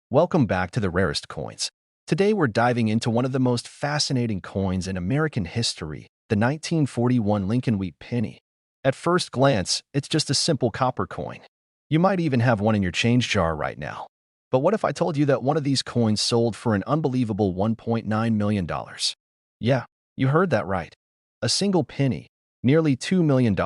Welcome back to the rarest coins. Today we're diving into one of the most fascinating coins in American history, the 1941 Lincoln Wheat penny. At first glance, it's just a simple copper coin. You might even have one in your change jar right now. But what if I told you that one of these coins sold for an unbelievable $1.9 million? Yeah, you heard that right. A single penny, nearly $2 million.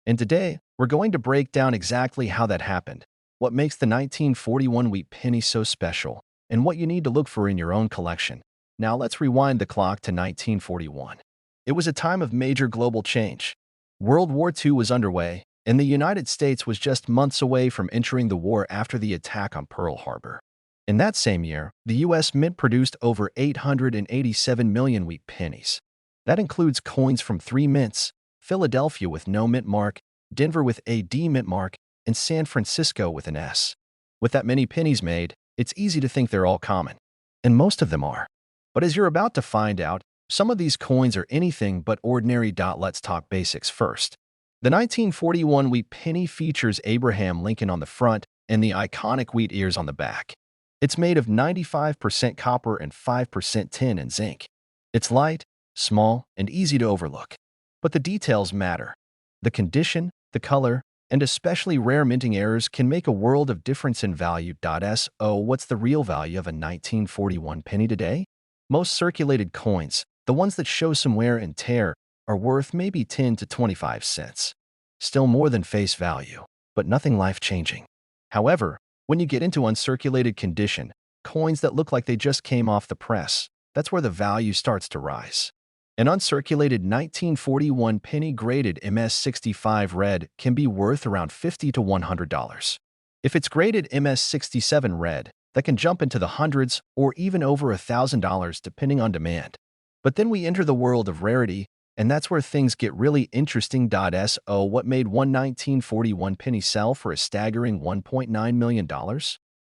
And today, we're going to break down exactly how that happened, what makes the 1941 wheat penny so special, and what you need to look for in your own collection. Now let's rewind the clock to 1941. It was a time of major global change. World War II was underway, and the United States was just months away from entering the war after the attack on Pearl Harbor. In that same year, the U.S. Mint produced over 887 million wheat pennies. That includes coins from three mints: Philadelphia with no mint mark, Denver with a D mint mark, and San Francisco with an S. With that many pennies made, it's easy to think they're all common. And most of them are. But as you're about to find out, some of these coins are anything but ordinary. Let's talk basics first. The 1941 wheat penny features Abraham Lincoln on the front and the iconic wheat ears on the back. It's made of 95% copper and 5% tin and zinc. It's light, small, and easy to overlook. But the details matter. The condition, the color, and especially rare minting errors can make a world of difference in value. So, what's the real value of a 1941 penny today? Most circulated coins, the ones that show some wear and tear, are worth maybe 10 to 25 cents. Still more than face value, but nothing life-changing. However, when you get into uncirculated condition, coins that look like they just came off the press, that's where the value starts to rise. An uncirculated 1941 penny graded MS65 red can be worth around $50 to $100. If it's graded MS67 red, that can jump into the hundreds or even over $1,000 depending on demand. But then we enter the world of rarity, and that's where things get really interesting. So, what made one 1941 penny sell for a staggering $1.9 million?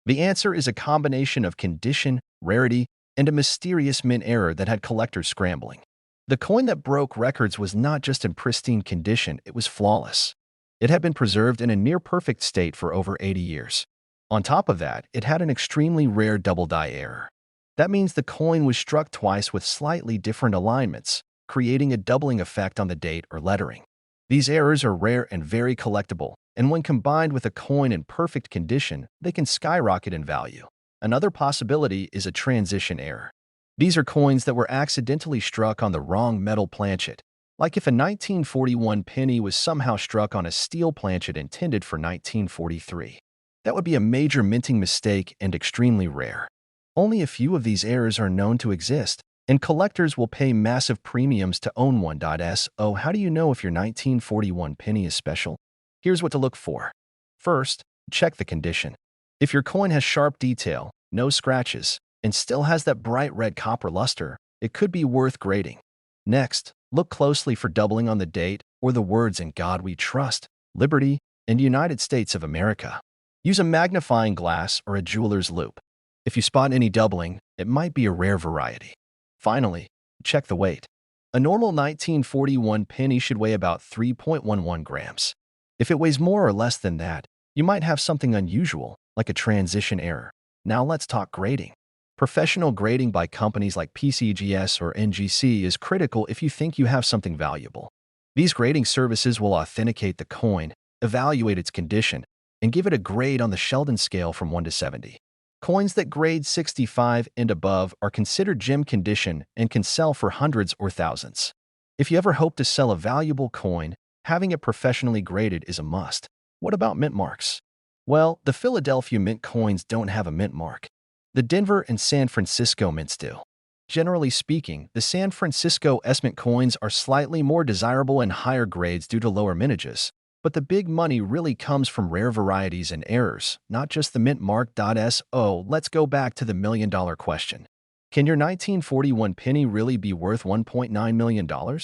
The answer is a combination of condition, rarity, and a mysterious mint error that had collectors scrambling. The coin that broke records was not just in pristine condition, it was flawless. It had been preserved in a near-perfect state for over 80 years. On top of that, it had an extremely rare double-die error. That means the coin was struck twice with slightly different alignments, creating a doubling effect on the date or lettering. These errors are rare and very collectible, and when combined with a coin in perfect condition, they can skyrocket in value. Another possibility is a transition error. These are coins that were accidentally struck on the wrong metal planchet, like if a 1941 penny was somehow struck on a steel planchet intended for 1943. That would be a major minting mistake and extremely rare. Only a few of these errors are known to exist, and collectors will pay massive premiums to own one. So, how do you know if your 1941 penny is special? Here's what to look for. First, check the condition. If your coin has sharp detail, no scratches, and still has that bright red copper luster, it could be worth grading. Next, look closely for doubling on the date or the words "In God We Trust," "Liberty," and "United States of America." Use a magnifying glass or a jeweler's loupe. If you spot any doubling, it might be a rare variety. Finally, check the weight. A normal 1941 penny should weigh about 3.11 grams. If it weighs more or less than that, you might have something unusual, like a transition error. Now let's talk grading. Professional grading by companies like PCGS or NGC is critical if you think you have something valuable. These grading services will authenticate the coin, evaluate its condition, and give it a grade on the Sheldon scale from 1 to 70. Coins that grade 65 and above are considered gem condition and can sell for hundreds or thousands. If you ever hope to sell a valuable coin, having it professionally graded is a must. What about mint marks? Well, the Philadelphia mint coins don't have a mint mark. The Denver and San Francisco mints do. Generally speaking, the San Francisco S mint coins are slightly more desirable in higher grades due to lower mintages. But the big money really comes from rare varieties and errors, not just the mint mark. So, let's go back to the million-dollar question. Can your 1941 penny really be worth $1.9 million?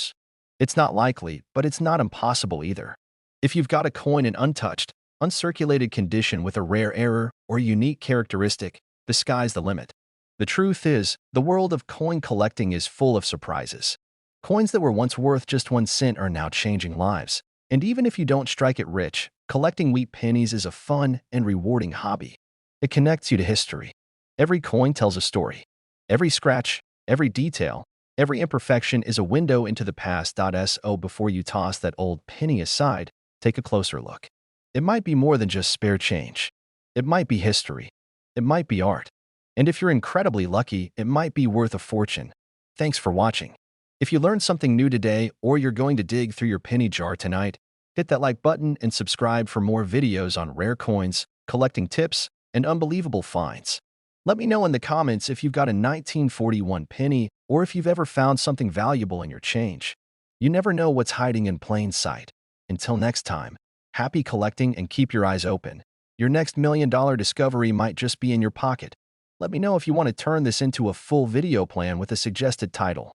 It's not likely, but it's not impossible either. If you've got a coin in untouched, uncirculated condition with a rare error or unique characteristic, the sky's the limit. The truth is, the world of coin collecting is full of surprises. Coins that were once worth just 1 cent are now changing lives. And even if you don't strike it rich, collecting wheat pennies is a fun and rewarding hobby. It connects you to history. Every coin tells a story. Every scratch, every detail, every imperfection is a window into the past. So before you toss that old penny aside, take a closer look. It might be more than just spare change. It might be history. It might be art. And if you're incredibly lucky, it might be worth a fortune. Thanks for watching. If you learned something new today or you're going to dig through your penny jar tonight, hit that like button and subscribe for more videos on rare coins, collecting tips, and unbelievable finds. Let me know in the comments if you've got a 1941 penny or if you've ever found something valuable in your change. You never know what's hiding in plain sight. Until next time, happy collecting and keep your eyes open. Your next $1,000,000 discovery might just be in your pocket. Let me know if you want to turn this into a full video plan with a suggested title,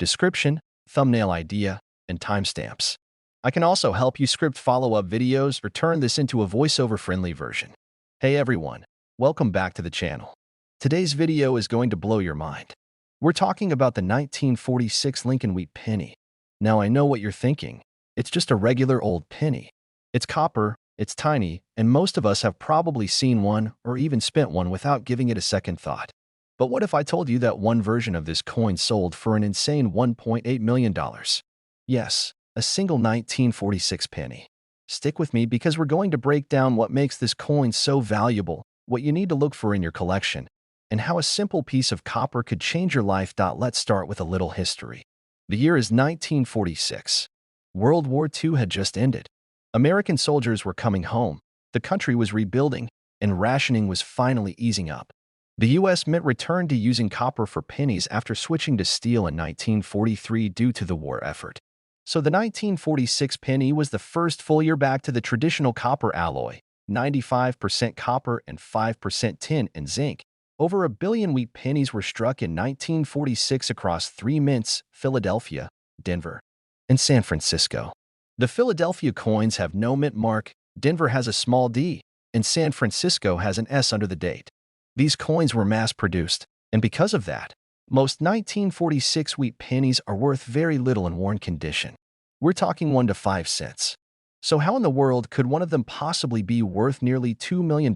description, thumbnail idea, and timestamps. I can also help you script follow-up videos or turn this into a voiceover-friendly version. Hey everyone, welcome back to the channel. Today's video is going to blow your mind. We're talking about the 1946 Lincoln Wheat penny. Now I know what you're thinking. It's just a regular old penny. It's copper, it's tiny, and most of us have probably seen one or even spent one without giving it a second thought. But what if I told you that one version of this coin sold for an insane $1.8 million? Yes, a single 1946 penny. Stick with me because we're going to break down what makes this coin so valuable, what you need to look for in your collection, and how a simple piece of copper could change your life. Let's start with a little history. The year is 1946. World War II had just ended. American soldiers were coming home, the country was rebuilding, and rationing was finally easing up. The U.S. Mint returned to using copper for pennies after switching to steel in 1943 due to the war effort. So the 1946 penny was the first full year back to the traditional copper alloy, 95% copper and 5% tin and zinc. Over 1 billion wheat pennies were struck in 1946 across 3 mints: Philadelphia, Denver, and San Francisco. The Philadelphia coins have no mint mark, Denver has a small d, and San Francisco has an S under the date. These coins were mass-produced, and because of that, most 1946 wheat pennies are worth very little in worn condition. We're talking 1 to 5 cents. So how in the world could one of them possibly be worth nearly $2 million?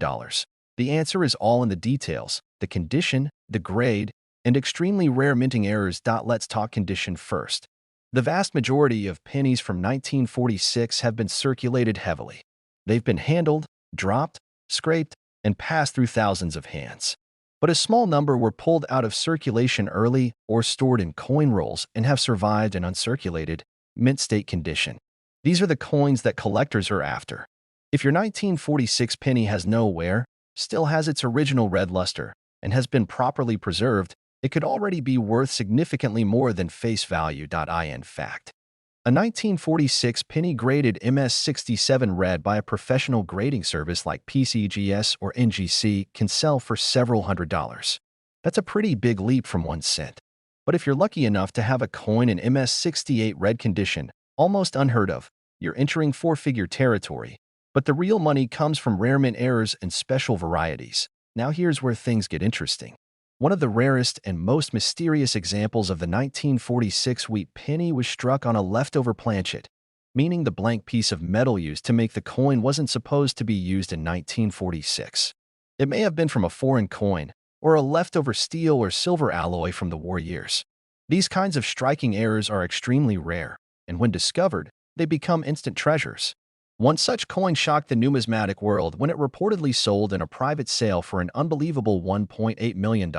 The answer is all in the details, the condition, the grade, and extremely rare minting errors. Let's talk condition first. The vast majority of pennies from 1946 have been circulated heavily. They've been handled, dropped, scraped, and passed through thousands of hands. But a small number were pulled out of circulation early or stored in coin rolls and have survived in uncirculated, mint state condition. These are the coins that collectors are after. If your 1946 penny has no wear, still has its original red luster, and has been properly preserved, it could already be worth significantly more than face value. In fact, a 1946 penny graded MS67 read by a professional grading service like PCGS or NGC can sell for several $100s. That's a pretty big leap from 1 cent. But if you're lucky enough to have a coin in MS68 red condition, almost unheard of, you're entering 4-figure territory. But the real money comes from rare mint errors and special varieties. Now here's where things get interesting. One of the rarest and most mysterious examples of the 1946 wheat penny was struck on a leftover planchet, meaning the blank piece of metal used to make the coin wasn't supposed to be used in 1946. It may have been from a foreign coin, or a leftover steel or silver alloy from the war years. These kinds of striking errors are extremely rare, and when discovered, they become instant treasures. One such coin shocked the numismatic world when it reportedly sold in a private sale for an unbelievable $1.8 million.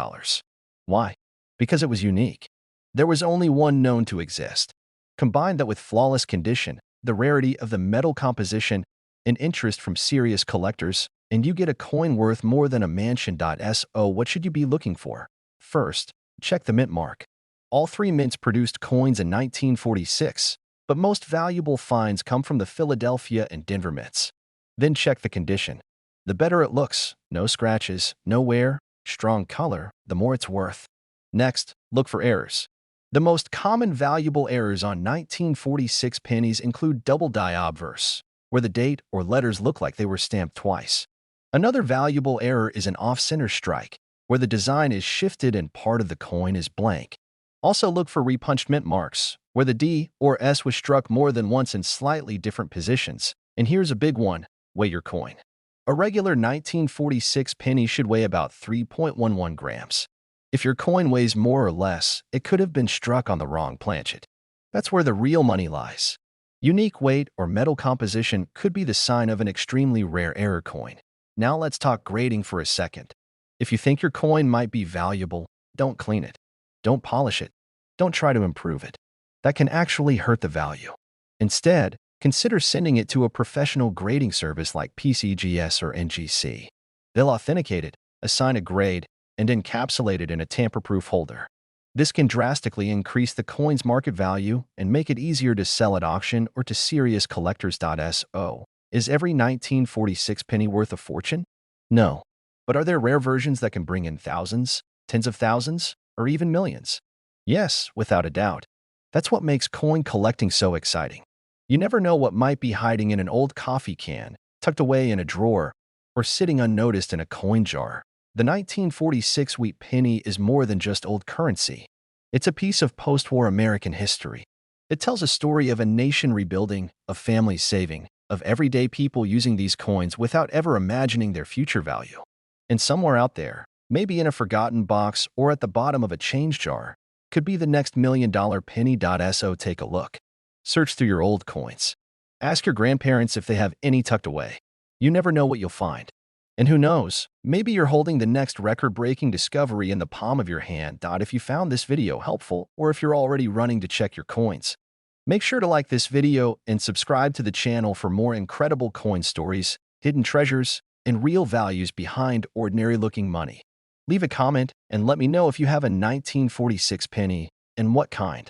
Why? Because it was unique. There was only one known to exist. Combine that with flawless condition, the rarity of the metal composition, and interest from serious collectors, and you get a coin worth more than a mansion. So what should you be looking for? First, check the mint mark. All 3 mints produced coins in 1946. But most valuable finds come from the Philadelphia and Denver mints. Then check the condition. The better it looks, no scratches, no wear, strong color, the more it's worth. Next, look for errors. The most common valuable errors on 1946 pennies include double die obverse, where the date or letters look like they were stamped twice. Another valuable error is an off-center strike, where the design is shifted and part of the coin is blank. Also look for repunched mint marks, where the D or S was struck more than once in slightly different positions. And here's a big one: weigh your coin. A regular 1946 penny should weigh about 3.11 grams. If your coin weighs more or less, it could have been struck on the wrong planchet. That's where the real money lies. Unique weight or metal composition could be the sign of an extremely rare error coin. Now let's talk grading for a second. If you think your coin might be valuable, don't clean it. Don't polish it. Don't try to improve it. That can actually hurt the value. Instead, consider sending it to a professional grading service like PCGS or NGC. They'll authenticate it, assign a grade, and encapsulate it in a tamper-proof holder. This can drastically increase the coin's market value and make it easier to sell at auction or to serious collectors. So, is every 1946 penny worth a fortune? No. But are there rare versions that can bring in thousands, tens of thousands, or even millions? Yes, without a doubt. That's what makes coin collecting so exciting. You never know what might be hiding in an old coffee can, tucked away in a drawer, or sitting unnoticed in a coin jar. The 1946 wheat penny is more than just old currency. It's a piece of post-war American history. It tells a story of a nation rebuilding, of families saving, of everyday people using these coins without ever imagining their future value. And somewhere out there, maybe in a forgotten box or at the bottom of a change jar, could be the next $1 million penny. So take a look. Search through your old coins. Ask your grandparents if they have any tucked away. You never know what you'll find. And who knows, maybe you're holding the next record-breaking discovery in the palm of your hand. If you found this video helpful, or if you're already running to check your coins, make sure to like this video and subscribe to the channel for more incredible coin stories, hidden treasures, and real values behind ordinary-looking money. Leave a comment and let me know if you have a 1946 penny and what kind.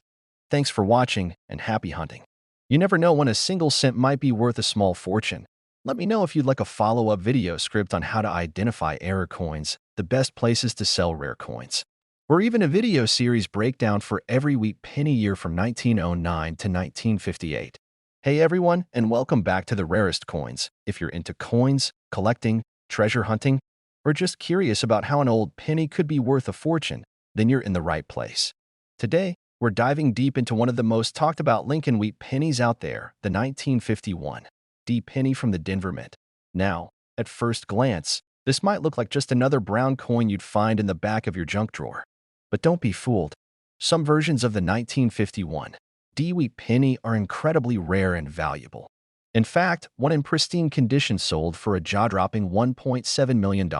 Thanks for watching and happy hunting. You never know when a single cent might be worth a small fortune. Let me know if you'd like a follow-up video script on how to identify error coins, the best places to sell rare coins, or even a video series breakdown for every wheat penny year from 1909 to 1958. Hey everyone, and welcome back to the Rarest Coins. If you're into coins, collecting, treasure hunting, or just curious about how an old penny could be worth a fortune, then you're in the right place. Today, we're diving deep into one of the most talked about Lincoln wheat pennies out there, the 1951 D penny from the Denver Mint. Now, at first glance, this might look like just another brown coin you'd find in the back of your junk drawer. But don't be fooled. Some versions of the 1951 D wheat penny are incredibly rare and valuable. In fact, one in pristine condition sold for a jaw-dropping $1.7 million.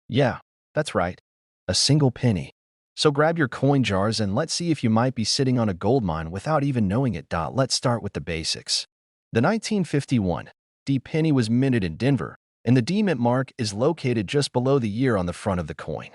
Yeah, that's right. A single penny. So grab your coin jars and let's see if you might be sitting on a gold mine without even knowing it. Let's start with the basics. The 1951 D penny was minted in Denver, and the D Mint mark is located just below the year on the front of the coin.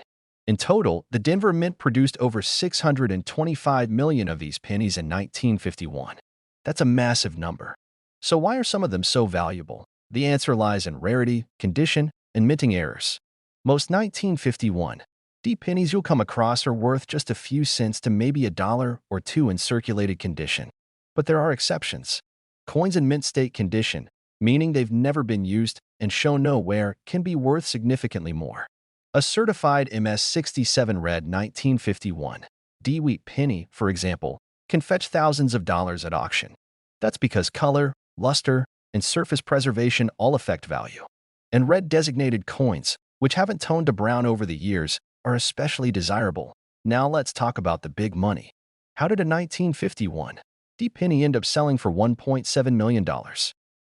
In total, the Denver Mint produced over 625 million of these pennies in 1951. That's a massive number. So why are some of them so valuable? The answer lies in rarity, condition, and minting errors. Most 1951 D pennies you'll come across are worth just a few cents to maybe $1 or $2 in circulated condition. But there are exceptions. Coins in mint state condition, meaning they've never been used and shown no wear, can be worth significantly more. A certified MS-67 red 1951 D wheat penny, for example, can fetch thousands of dollars at auction. That's because color, luster, and surface preservation all affect value. And red designated coins, which haven't toned to brown over the years, are especially desirable. Now let's talk about the big money. How did a 1951 D penny end up selling for $1.7 million?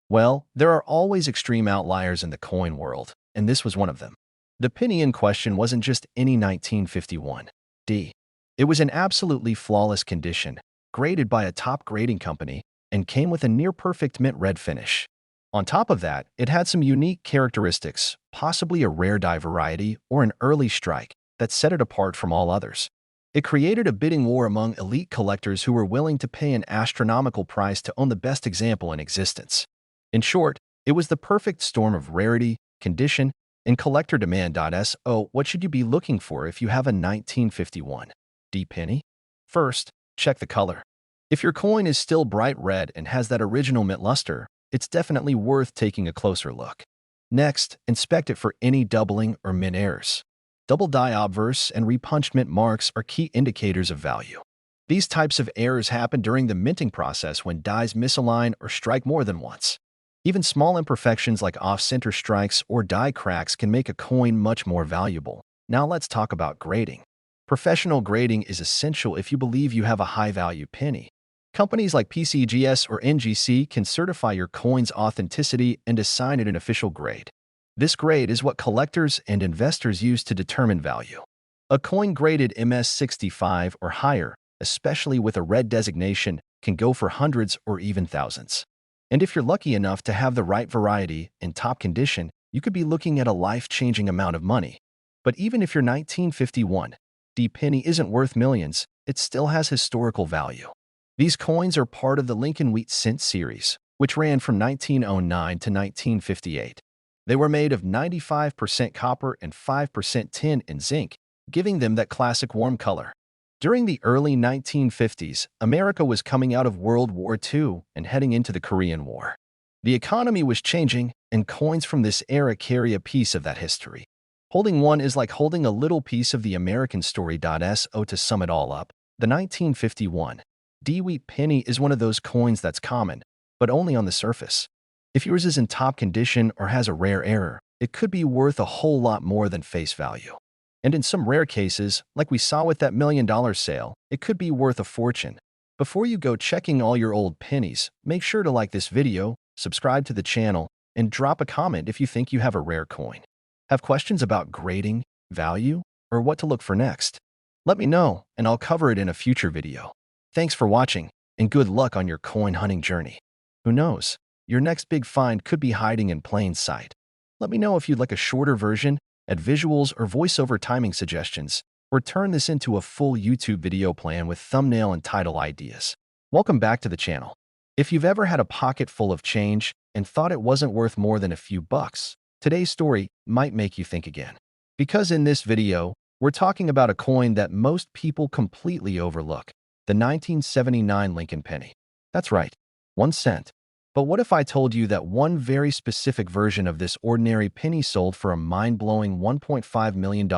Well, there are always extreme outliers in the coin world, and this was one of them. The penny in question wasn't just any 1951 D. It was in absolutely flawless condition, graded by a top grading company, and came with a near-perfect mint red finish. On top of that, it had some unique characteristics, possibly a rare die variety or an early strike, that set it apart from all others. It created a bidding war among elite collectors who were willing to pay an astronomical price to own the best example in existence. In short, it was the perfect storm of rarity, condition, and collector demand. So, what should you be looking for if you have a 1951 D penny? First, check the color. If your coin is still bright red and has that original mint luster, it's definitely worth taking a closer look. Next, inspect it for any doubling or mint errors. Double die obverse and repunched mint marks are key indicators of value. These types of errors happen during the minting process when dies misalign or strike more than once. Even small imperfections like off-center strikes or die cracks can make a coin much more valuable. Now let's talk about grading. Professional grading is essential if you believe you have a high-value penny. Companies like PCGS or NGC can certify your coin's authenticity and assign it an official grade. This grade is what collectors and investors use to determine value. A coin graded MS65 or higher, especially with a red designation, can go for hundreds or even thousands. And if you're lucky enough to have the right variety in top condition, you could be looking at a life-changing amount of money. But even if your 1951 D penny isn't worth millions, it still has historical value. These coins are part of the Lincoln Wheat Cent series, which ran from 1909 to 1958. They were made of 95% copper and 5% tin and zinc, giving them that classic warm color. During the early 1950s, America was coming out of World War II and heading into the Korean War. The economy was changing, and coins from this era carry a piece of that history. Holding one is like holding a little piece of the American story. So to sum it all up, the 1951 D wheat penny is one of those coins that's common, but only on the surface. If yours is in top condition or has a rare error, it could be worth a whole lot more than face value. And in some rare cases, like we saw with that $1 million sale, it could be worth a fortune. Before you go checking all your old pennies, make sure to like this video, subscribe to the channel, and drop a comment if you think you have a rare coin. Have questions about grading, value, or what to look for next? Let me know, and I'll cover it in a future video. Thanks for watching, and good luck on your coin hunting journey. Who knows? Your next big find could be hiding in plain sight. Let me know if you'd like a shorter version, add visuals or voiceover timing suggestions, or turn this into a full YouTube video plan with thumbnail and title ideas. Welcome back to the channel. If you've ever had a pocket full of change and thought it wasn't worth more than a few bucks, today's story might make you think again. Because in this video, we're talking about a coin that most people completely overlook, the 1979 Lincoln penny. That's right, 1 cent. But what if I told you that one very specific version of this ordinary penny sold for a mind-blowing $1.5 million?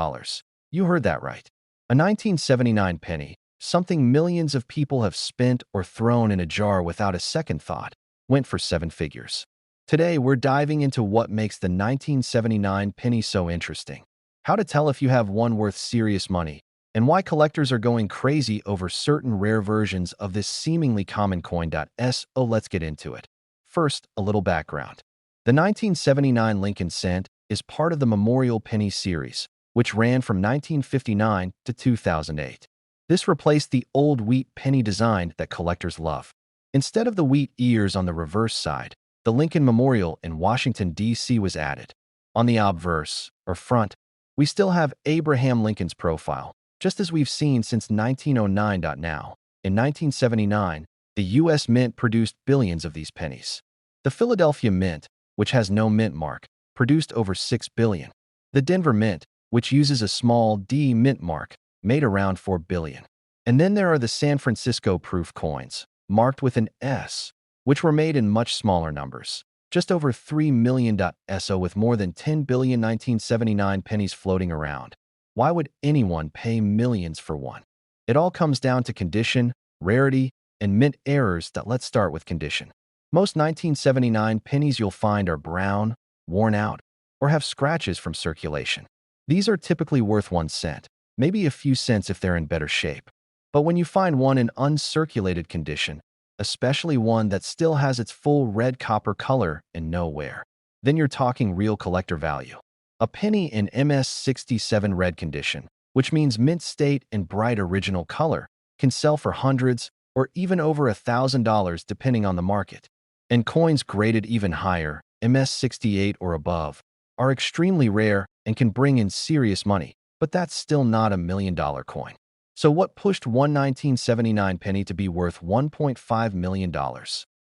You heard that right. A 1979 penny, something millions of people have spent or thrown in a jar without a second thought, went for 7 figures. Today, we're diving into what makes the 1979 penny so interesting, how to tell if you have one worth serious money, and why collectors are going crazy over certain rare versions of this seemingly common coin. So let's get into it. First, a little background. The 1979 Lincoln Cent is part of the Memorial Penny series, which ran from 1959 to 2008. This replaced the old wheat penny design that collectors love. Instead of the wheat ears on the reverse side, the Lincoln Memorial in Washington, D.C. was added. On the obverse, or front, we still have Abraham Lincoln's profile, just as we've seen since 1909. Now, in 1979, the U.S. Mint produced billions of these pennies. The Philadelphia Mint, which has no mint mark, produced over 6 billion. The Denver Mint, which uses a small D mint mark, made around 4 billion. And then there are the San Francisco proof coins, marked with an S, which were made in much smaller numbers, just over 3 million. So with more than 10 billion 1979 pennies floating around, why would anyone pay millions for one? It all comes down to condition, rarity, and mint errors. Let's start with condition. Most 1979 pennies you'll find are brown, worn out, or have scratches from circulation. These are typically worth 1 cent, maybe a few cents if they're in better shape. But when you find one in uncirculated condition, especially one that still has its full red copper color and no wear, then you're talking real collector value. A penny in MS67 red condition, which means mint state and bright original color, can sell for hundreds or even over $1,000 depending on the market. And coins graded even higher, MS68 or above, are extremely rare and can bring in serious money, but that's still not a $1 million coin. So what pushed one 1979 penny to be worth $1.5 million?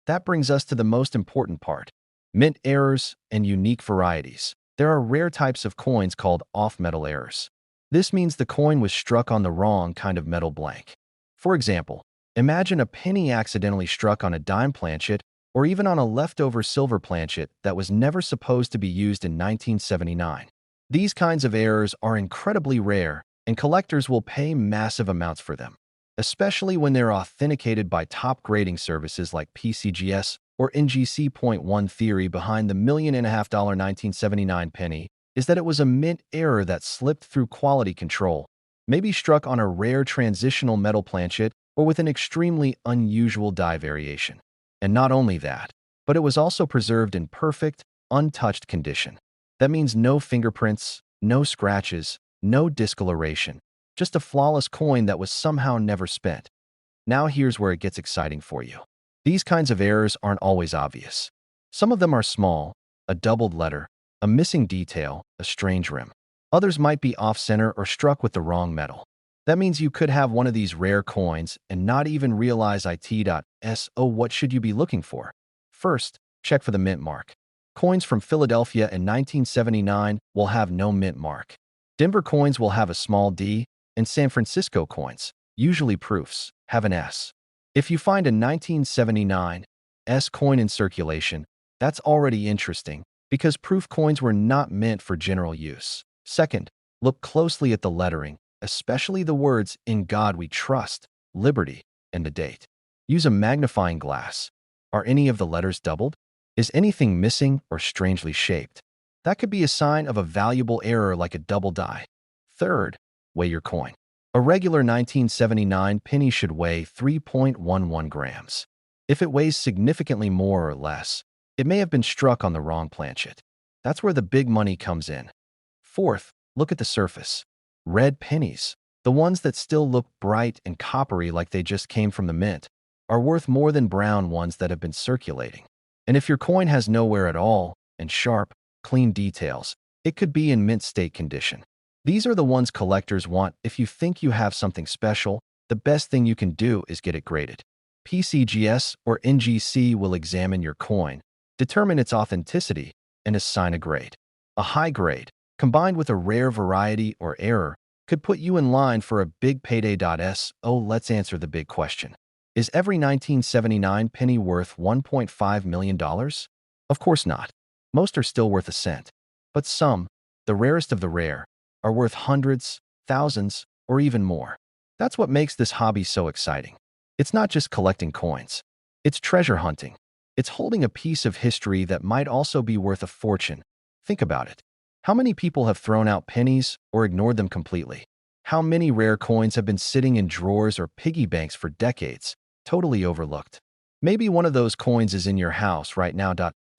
That brings us to the most important part: mint errors and unique varieties. There are rare types of coins called off-metal errors. This means the coin was struck on the wrong kind of metal blank. For example, imagine a penny accidentally struck on a dime planchet or even on a leftover silver planchet that was never supposed to be used in 1979. These kinds of errors are incredibly rare, and collectors will pay massive amounts for them, especially when they're authenticated by top grading services like PCGS or NGC.1 theory behind the $1.5 million 1979 penny is that it was a mint error that slipped through quality control, maybe struck on a rare transitional metal planchet or with an extremely unusual die variation. And not only that, but it was also preserved in perfect, untouched condition. That means no fingerprints, no scratches, no discoloration, just a flawless coin that was somehow never spent. Now here's where it gets exciting for you. These kinds of errors aren't always obvious. Some of them are small, a doubled letter, a missing detail, a strange rim. Others might be off-center or struck with the wrong metal. That means you could have one of these rare coins and not even realize it.so. What should you be looking for? First, check for the mint mark. Coins from Philadelphia in 1979 will have no mint mark. Denver coins will have a small D, and San Francisco coins, usually proofs, have an S. If you find a 1979 S coin in circulation, that's already interesting because proof coins were not meant for general use. Second, look closely at the lettering, especially the words "In God We Trust," "Liberty," and the date. Use a magnifying glass. Are any of the letters doubled? Is anything missing or strangely shaped? That could be a sign of a valuable error like a double die. Third, weigh your coin. A regular 1979 penny should weigh 3.11 grams. If it weighs significantly more or less, it may have been struck on the wrong planchet. That's where the big money comes in. Fourth, look at the surface. Red pennies, the ones that still look bright and coppery like they just came from the mint, are worth more than brown ones that have been circulating. And if your coin has no wear at all and sharp, clean details, it could be in mint state condition. These are the ones collectors want. If you think you have something special, the best thing you can do is get it graded. PCGS or NGC will examine your coin, determine its authenticity, and assign a grade. A high grade, combined with a rare variety or error, could put you in line for a big payday. So let's answer the big question. Is every 1979 penny worth $1.5 million? Of course not. Most are still worth a cent. But some, the rarest of the rare, are worth hundreds, thousands, or even more. That's what makes this hobby so exciting. It's not just collecting coins. It's treasure hunting. It's holding a piece of history that might also be worth a fortune. Think about it. How many people have thrown out pennies or ignored them completely? How many rare coins have been sitting in drawers or piggy banks for decades, totally overlooked? Maybe one of those coins is in your house right now.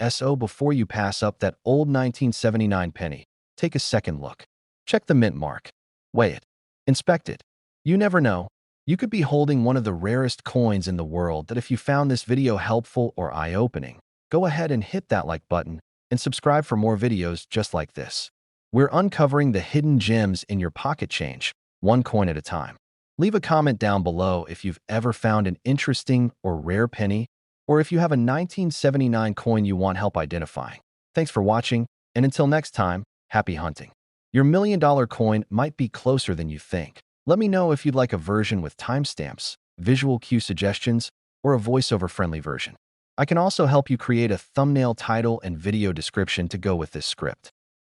So before you pass up that old 1979 penny, take a second look. Check the mint mark. Weigh it. Inspect it. You never know. You could be holding one of the rarest coins in the world. That if you found this video helpful or eye-opening, go ahead and hit that like button and subscribe for more videos just like this. We're uncovering the hidden gems in your pocket change, one coin at a time. Leave a comment down below if you've ever found an interesting or rare penny, or if you have a 1979 coin you want help identifying. Thanks for watching, and until next time, happy hunting. Your $1 million coin might be closer than you think. Let me know if you'd like a version with timestamps, visual cue suggestions, or a voiceover-friendly version. I can also help you create a thumbnail title and video description to go with this script.